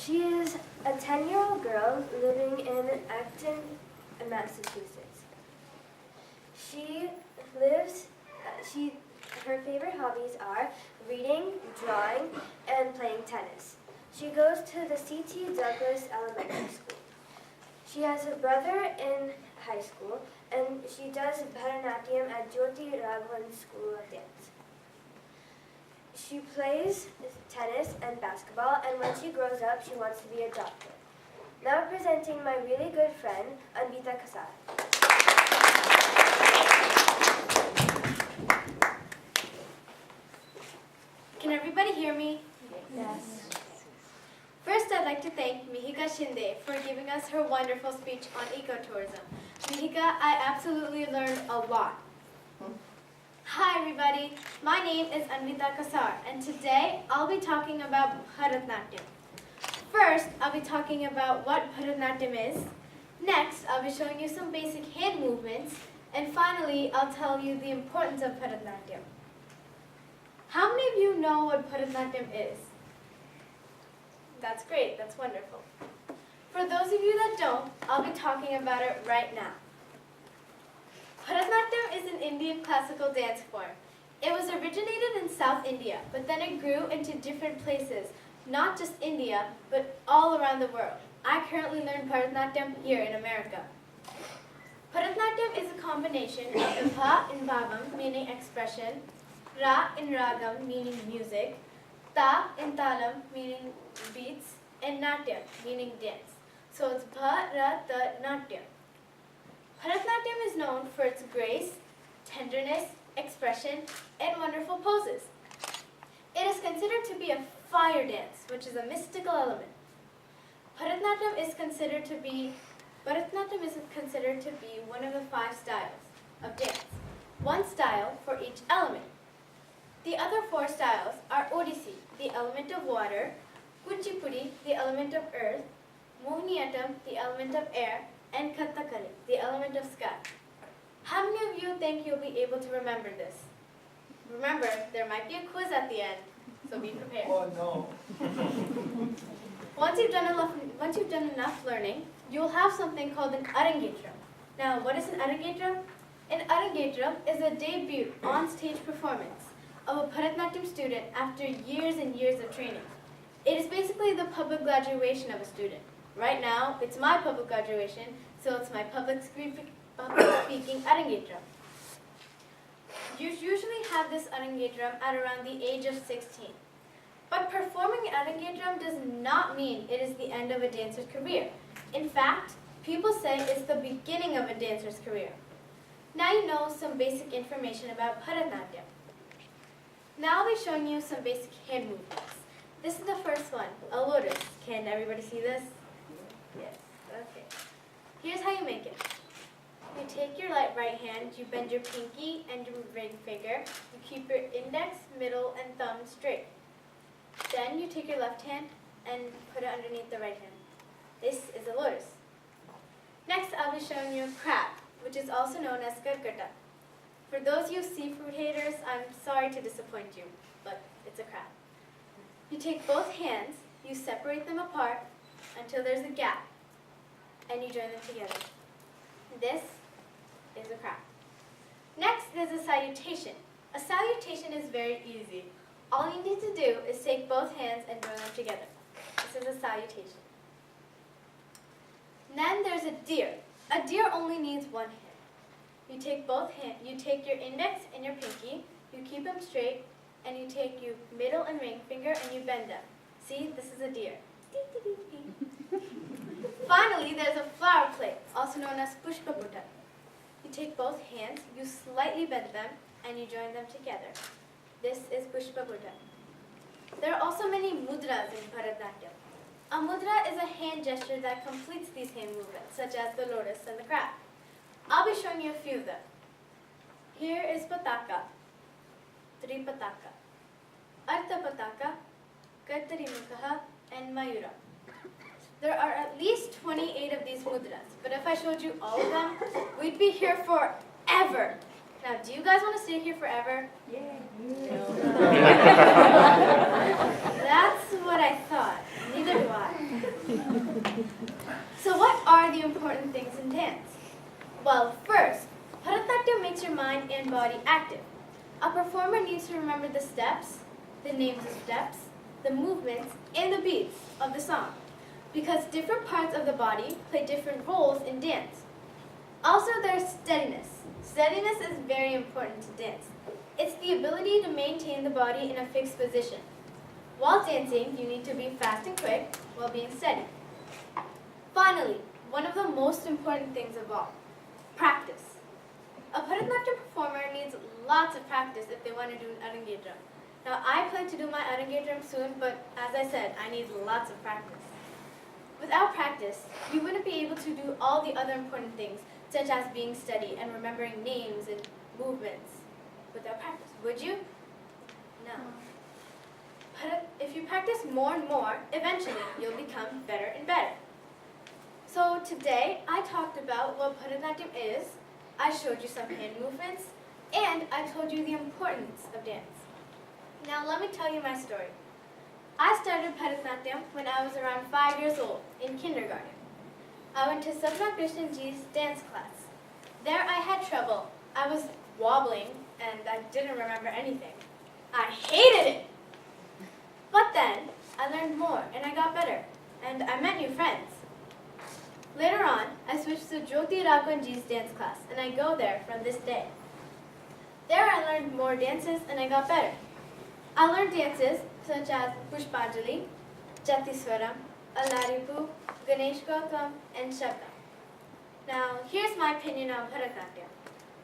She is a 10-year-old girl living in Acton, Massachusetts. She lives, her favorite hobbies are reading, drawing, and playing tennis. She goes to the C.T. Douglas Elementary School. She has a brother in high school, and she does Bharat Natyam at Jyoti Raghavan School of Dance. She plays tennis and basketball, and when she grows up, she wants to be a doctor. Now presenting my really good friend, Anwita Kasar. Can everybody hear me? Yes. First, I'd like to thank Mihika Shinde for giving us her wonderful speech on ecotourism. Mihika, I absolutely learned a lot. Hi everybody, my name is Anwita Kasar, and today I'll be talking about Bharat Natyam. First, I'll be talking about what Bharat Natyam is. Next, I'll be showing you some basic hand movements. And finally, I'll tell you the importance of Bharat Natyam. How many of you know what Bharat Natyam is? That's great, that's wonderful. For those of you that don't, I'll be talking about it right now. Bharat Natyam is an Indian classical dance form. It was originated in South India, but then it grew into different places, not just India, but all around the world. I currently learn Bharat Natyam here in America. Bharat Natyam is a combination of the Bha in Bhavam, meaning expression, Ra in Ragam, meaning music, Ta in Talam, meaning beats, and Natyam, meaning dance. So it's Bha, Ra, Ta, Natyam. Bharatanatyam is known for its grace, tenderness, expression, and wonderful poses. It is considered to be a fire dance, which is a mystical element. Bharatanatyam is considered to be one of the 5 styles of dance, one style for each element. The other 4 styles are Odissi, the element of water, Kuchipudi, the element of earth, Mohiniyattam, the element of air, and Kathakali, the element of sky. How many of you think you'll be able to remember this? Remember, there might be a quiz at the end, so be prepared. Oh no. Once you've done enough learning, you'll have something called an Arangetram. Now, what is an Arangetram? An Arangetram is a debut on-stage performance of a Bharatanatyam student after years and years of training. It is basically the public graduation of a student. Right now, it's my public graduation, so it's my public speaking Arangetram. You usually have this Arangetram at around the age of 16. But performing Arangetram does not mean it is the end of a dancer's career. In fact, people say it's the beginning of a dancer's career. Now you know some basic information about Bharatanatyam. Now I'll be showing you some basic hand movements. This is the first one, a lotus. Can everybody see this? Yes, okay. Here's how you make it. You take your right hand, you bend your pinky and your ring finger. You keep your index, middle, and thumb straight. Then you take your left hand and put it underneath the right hand. This is a lotus. Next, I'll be showing you a crab, which is also known as karkata. For those of you seafood haters, I'm sorry to disappoint you, but it's a crab. You take both hands, you separate them apart until there's a gap, and you join them together. This is a crab. Next is a salutation. A salutation is very easy. All you need to do is take both hands and join them together. This is a salutation. Then there's a deer. A deer only needs one hand. You take both hands, you take your index and your pinky, you keep them straight, and you take your middle and ring finger and you bend them. See, this is a deer. Finally, there's a flower plate, also known as pushpabutta. You take both hands, you slightly bend them, and you join them together. This is pushpabutta. There are also many mudras in Bharatanatyam. A mudra is a hand gesture that completes these hand movements, such as the lotus and the crab. I'll be showing you a few of them. Here is pataka, tripataka, arthapataka, kattarimukha, and mayura. There are at least 28 of these mudras, but if I showed you all of them, we'd be here forever. Now, do you guys want to stay here forever? Yeah. No. That's what what I thought. Neither do I. So what are the important things in dance? Well, first, Bharat Natyam makes your mind and body active. A performer needs to remember the steps, the names of steps, the movements, and the beats of the song, because different parts of the body play different roles in dance. Also, there's steadiness. Steadiness is very important to dance. It's the ability to maintain the body in a fixed position. While dancing, you need to be fast and quick while being steady. Finally, one of the most important things of all, practice. A Bharat Natyam performer needs lots of practice if they want to do an Arangetram. Now, I plan to do my Arangetram soon, but as I said, I need lots of practice. Without practice, you wouldn't be able to do all the other important things, such as being steady and remembering names and movements. Without practice, would you? No. But if you practice more and more, eventually you'll become better and better. So today, I talked about what Bharat Natyam is, I showed you some hand movements, and I told you the importance of dance. Now let me tell you my story. I started Bharat Natyam when I was around 5 years old, in kindergarten. I went to Sapna Krishnan ji's dance class. There I had trouble. I was wobbling, and I didn't remember anything. I hated it! But then, I learned more, and I got better, and I met new friends. Later on, I switched to Jyoti Raghavan ji's dance class, and I go there from this day. There I learned more dances, and I got better. I learned dances such as Pushpanjali, Jatiswaram, Alaripu, Ganesh Gautam, and Shabdam. Now, here's my opinion on Bharat Natyam.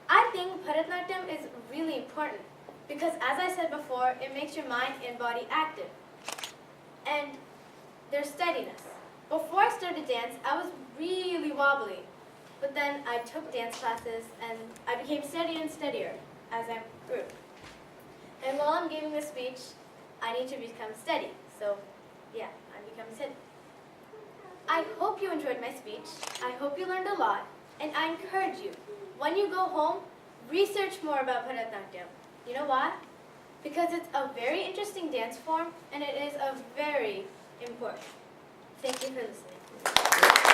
I think Bharat Natyam is really important because, as I said before, it makes your mind and body active. And there's steadiness. Before I started dance, I was really wobbly. But then I took dance classes and I became steadier and steadier as I grew. And while I'm giving this speech, I need to become steady. So, yeah, I'm becoming steady. I hope you enjoyed my speech. I hope you learned a lot. And I encourage you, when you go home, research more about Bharat Natyam. You know why? Because it's a very interesting dance form and it is a very important. Thank you for listening.